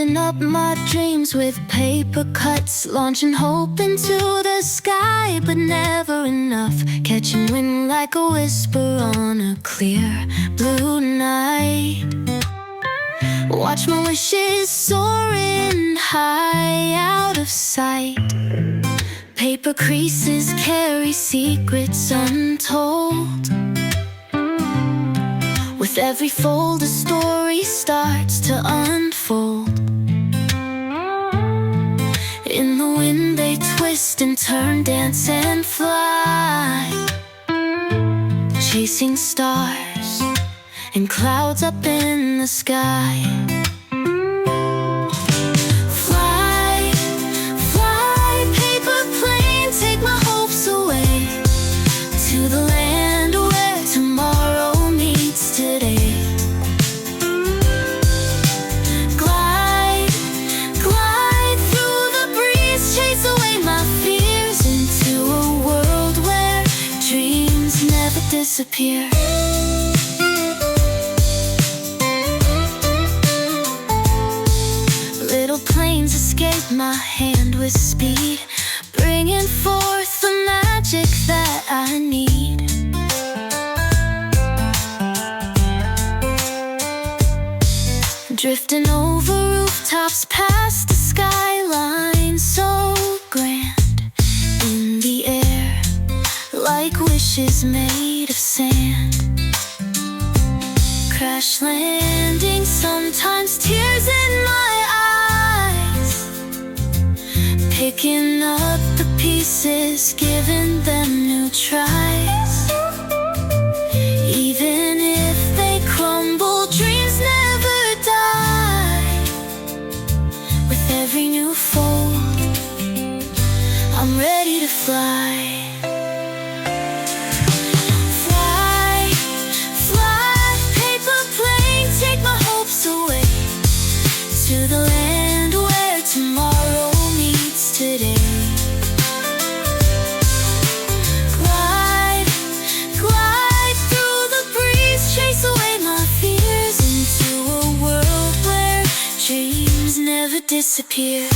Building up my dreams with paper cuts, launching hope into the sky, but never enough. Catching wind like a whisper on a clear blue night. Watch my wishes soaring high out of sight. Paper creases carry secrets untold. With every fold a story starts to unfold. In the wind they twist and turn, dance and fly, chasing stars and clouds up in the sky. Fly, fly, paper plane, take my hopes away to the land where tomorrow meets today. Glide, glide through the breeze, chase away my fears into a world where dreams never disappear. Little planes escape my hand with speed, bringing forth the magic that I need. Drifting over rooftops past the skyline, so grand in the air, like wishes made of sand. Crash landing, sometimes tears in my eyes, picking up the pieces, giving them new tries. Even if they crumble, dreams never die. With every new fold, I'm ready to fly. Fly, fly, paper plane, take my hopes away to the land where tomorrow meets today. Glide, glide through the breeze, chase away my fears into a world where dreams never disappear.